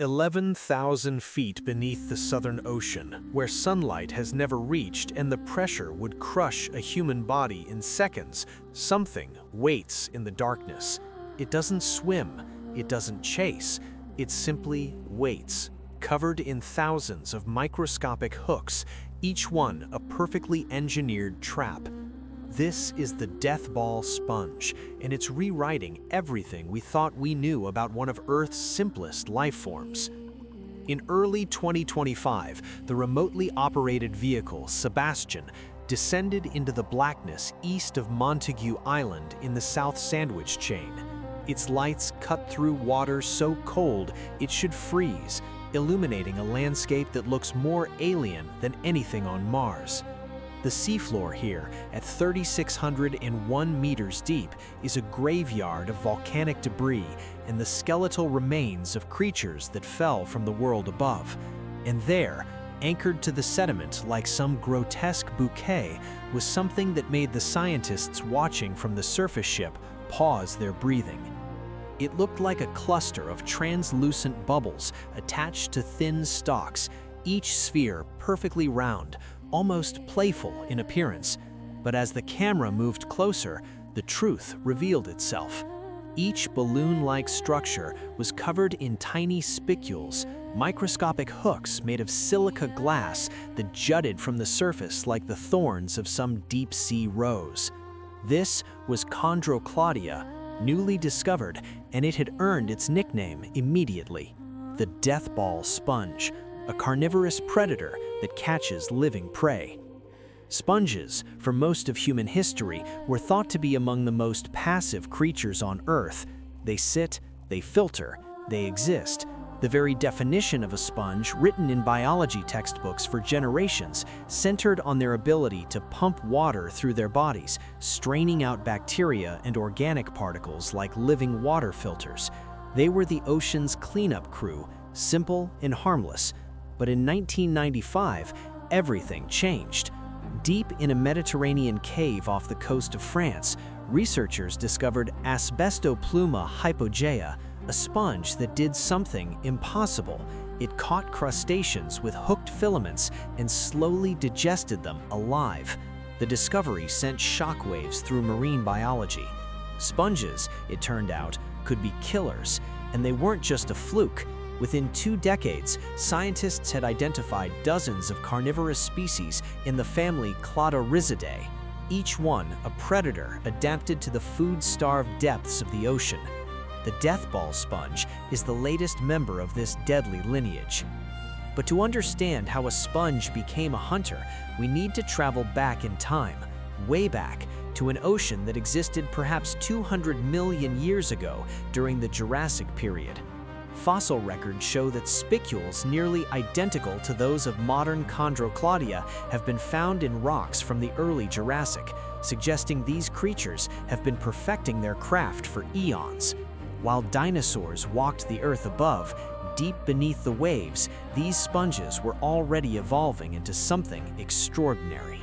11,000 feet beneath the Southern Ocean, where sunlight has never reached and the pressure would crush a human body in seconds, something waits in the darkness. It doesn't swim, it doesn't chase, it simply waits, covered in thousands of microscopic hooks, each one a perfectly engineered trap. This is the death ball sponge, and it's rewriting everything we thought we knew about one of Earth's simplest life forms. In early 2025, the remotely operated vehicle, Digestion, descended into the blackness east of Montague Island in the South Sandwich Chain. Its lights cut through water so cold it should freeze, illuminating a landscape that looks more alien than anything on Mars. The seafloor here, at 3,601 meters deep, is a graveyard of volcanic debris and the skeletal remains of creatures that fell from the world above. And there, anchored to the sediment like some grotesque bouquet, was something that made the scientists watching from the surface ship pause their breathing. It looked like a cluster of translucent bubbles attached to thin stalks, each sphere perfectly round, almost playful in appearance. But as the camera moved closer, the truth revealed itself. Each balloon-like structure was covered in tiny spicules, microscopic hooks made of silica glass that jutted from the surface like the thorns of some deep-sea rose. This was Chondrocladia, newly discovered, and it had earned its nickname immediately: the death ball sponge, a carnivorous predator that catches living prey. Sponges, for most of human history, were thought to be among the most passive creatures on Earth. They sit, they filter, they exist. The very definition of a sponge, written in biology textbooks for generations, centered on their ability to pump water through their bodies, straining out bacteria and organic particles like living water filters. They were the ocean's cleanup crew, simple and harmless. But in 1995, everything changed. Deep in a Mediterranean cave off the coast of France, researchers discovered Asbestopluma hypogea, a sponge that did something impossible. It caught crustaceans with hooked filaments and slowly digested them alive. The discovery sent shockwaves through marine biology. Sponges, it turned out, could be killers, and they weren't just a fluke. Within 2 decades, scientists had identified dozens of carnivorous species in the family Cladorhizidae, each one a predator adapted to the food-starved depths of the ocean. The death ball sponge is the latest member of this deadly lineage. But to understand how a sponge became a hunter, we need to travel back in time, way back, to an ocean that existed perhaps 200 million years ago during the Jurassic period. Fossil records show that spicules nearly identical to those of modern Chondrocladia have been found in rocks from the early Jurassic, suggesting these creatures have been perfecting their craft for eons. While dinosaurs walked the earth above, deep beneath the waves, these sponges were already evolving into something extraordinary.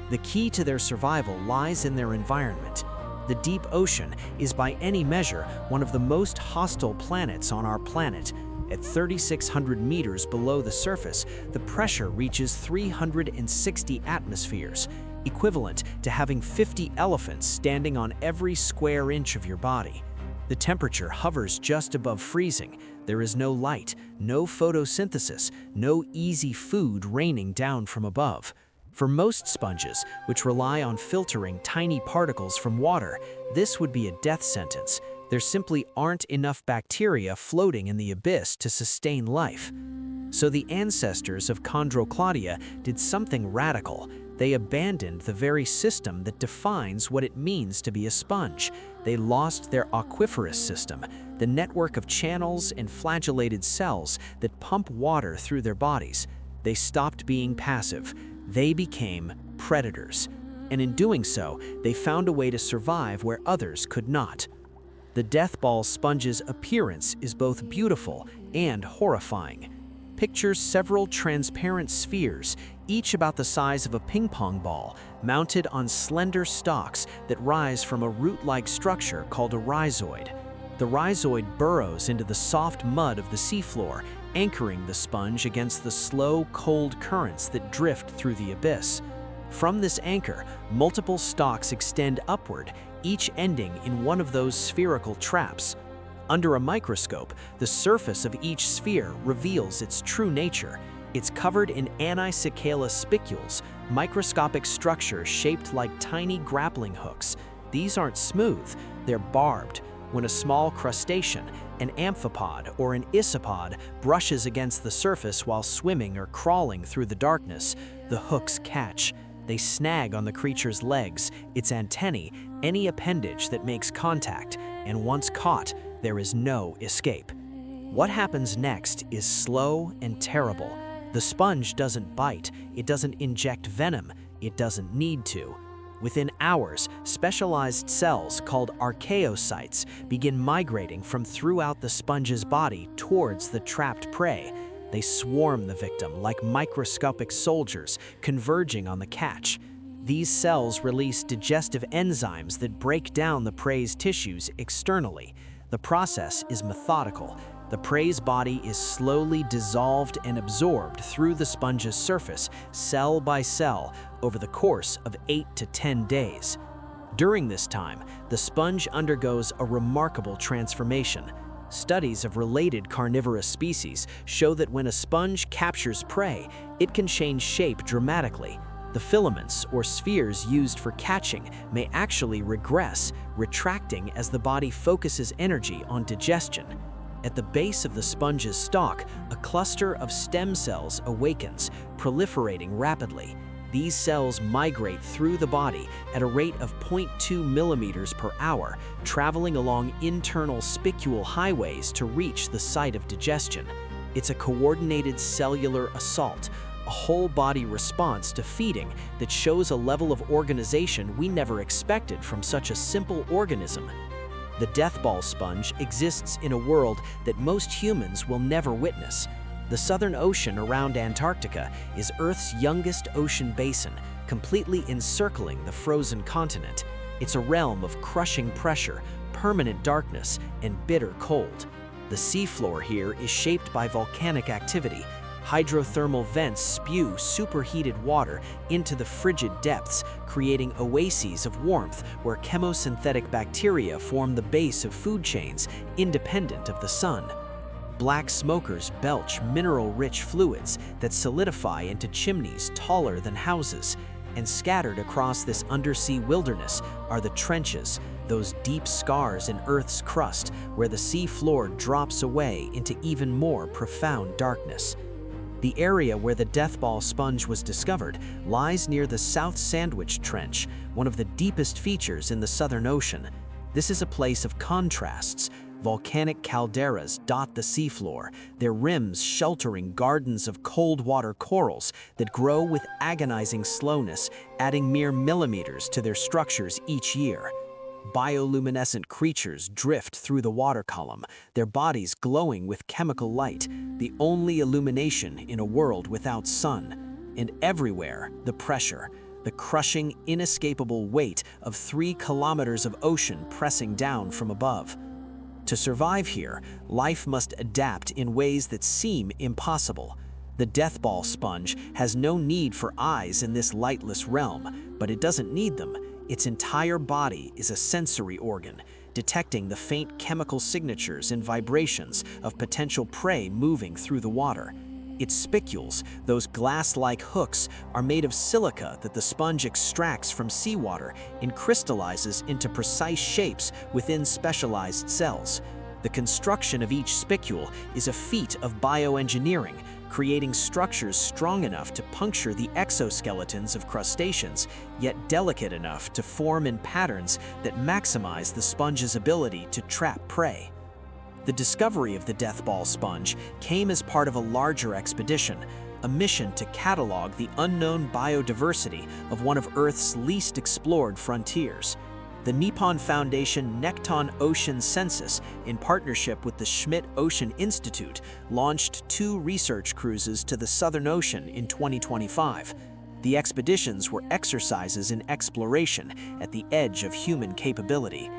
The key to their survival lies in their environment. The deep ocean is by any measure one of the most hostile planets on our planet. At 3,600 meters below the surface, the pressure reaches 360 atmospheres, equivalent to having 50 elephants standing on every square inch of your body. The temperature hovers just above freezing. There is no light, no photosynthesis, no easy food raining down from above. For most sponges, which rely on filtering tiny particles from water, this would be a death sentence. There simply aren't enough bacteria floating in the abyss to sustain life. So the ancestors of Chondrocladia did something radical. They abandoned the very system that defines what it means to be a sponge. They lost their aquiferous system, the network of channels and flagellated cells that pump water through their bodies. They stopped being passive. They became predators, and in doing so, they found a way to survive where others could not. The death ball sponge's appearance is both beautiful and horrifying. Picture several transparent spheres, each about the size of a ping-pong ball, mounted on slender stalks that rise from a root-like structure called a rhizoid. The rhizoid burrows into the soft mud of the seafloor, anchoring the sponge against the slow, cold currents that drift through the abyss. From this anchor, multiple stalks extend upward, each ending in one of those spherical traps. Under a microscope, the surface of each sphere reveals its true nature. It's covered in anicicala spicules, microscopic structures shaped like tiny grappling hooks. These aren't smooth, they're barbed. When a small crustacean, an amphipod or an isopod, brushes against the surface while swimming or crawling through the darkness, the hooks catch. They snag on the creature's legs, its antennae, any appendage that makes contact, and once caught, there is no escape. What happens next is slow and terrible. The sponge doesn't bite, it doesn't inject venom, it doesn't need to. Within hours, specialized cells called archaeocytes begin migrating from throughout the sponge's body towards the trapped prey. They swarm the victim like microscopic soldiers converging on the catch. These cells release digestive enzymes that break down the prey's tissues externally. The process is methodical. The prey's body is slowly dissolved and absorbed through the sponge's surface, cell by cell, over the course of 8 to 10 days. During this time, the sponge undergoes a remarkable transformation. Studies of related carnivorous species show that when a sponge captures prey, it can change shape dramatically. The filaments or spheres used for catching may actually regress, retracting as the body focuses energy on digestion. At the base of the sponge's stalk, a cluster of stem cells awakens, proliferating rapidly. These cells migrate through the body at a rate of 0.2 millimeters per hour, traveling along internal spicule highways to reach the site of digestion. It's a coordinated cellular assault, a whole-body response to feeding that shows a level of organization we never expected from such a simple organism. The death ball sponge exists in a world that most humans will never witness. The Southern Ocean around Antarctica is Earth's youngest ocean basin, completely encircling the frozen continent. It's a realm of crushing pressure, permanent darkness, and bitter cold. The seafloor here is shaped by volcanic activity. Hydrothermal vents spew superheated water into the frigid depths, creating oases of warmth where chemosynthetic bacteria form the base of food chains, independent of the sun. Black smokers belch mineral-rich fluids that solidify into chimneys taller than houses, and scattered across this undersea wilderness are the trenches, those deep scars in Earth's crust where the sea floor drops away into even more profound darkness. The area where the death ball sponge was discovered lies near the South Sandwich Trench, one of the deepest features in the Southern Ocean. This is a place of contrasts. Volcanic calderas dot the seafloor, their rims sheltering gardens of cold water corals that grow with agonizing slowness, adding mere millimeters to their structures each year. Bioluminescent creatures drift through the water column, their bodies glowing with chemical light, the only illumination in a world without sun. And everywhere, the pressure, the crushing, inescapable weight of 3 kilometers of ocean pressing down from above. To survive here, life must adapt in ways that seem impossible. The death ball sponge has no need for eyes in this lightless realm, but it doesn't need them. Its entire body is a sensory organ, detecting the faint chemical signatures and vibrations of potential prey moving through the water. Its spicules, those glass-like hooks, are made of silica that the sponge extracts from seawater and crystallizes into precise shapes within specialized cells. The construction of each spicule is a feat of bioengineering, creating structures strong enough to puncture the exoskeletons of crustaceans, yet delicate enough to form in patterns that maximize the sponge's ability to trap prey. The discovery of the death ball sponge came as part of a larger expedition, a mission to catalog the unknown biodiversity of one of Earth's least explored frontiers. The Nippon Foundation Nekton Ocean Census, in partnership with the Schmidt Ocean Institute, launched 2 research cruises to the Southern Ocean in 2025. The expeditions were exercises in exploration at the edge of human capability.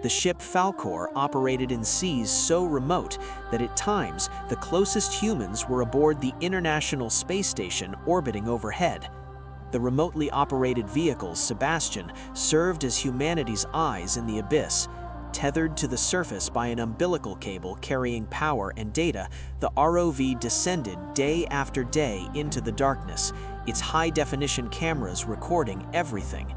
The ship Falkor operated in seas so remote that at times the closest humans were aboard the International Space Station orbiting overhead. The remotely operated vehicle, Sebastian, served as humanity's eyes in the abyss. Tethered to the surface by an umbilical cable carrying power and data, the ROV descended day after day into the darkness, its high-definition cameras recording everything.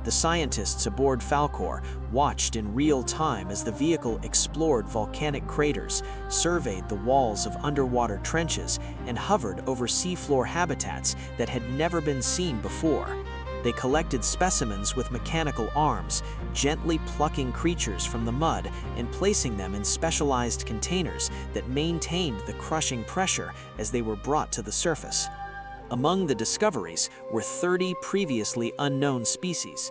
The scientists aboard Falkor watched in real time as the vehicle explored volcanic craters, surveyed the walls of underwater trenches, and hovered over seafloor habitats that had never been seen before. They collected specimens with mechanical arms, gently plucking creatures from the mud and placing them in specialized containers that maintained the crushing pressure as they were brought to the surface. Among the discoveries were 30 previously unknown species,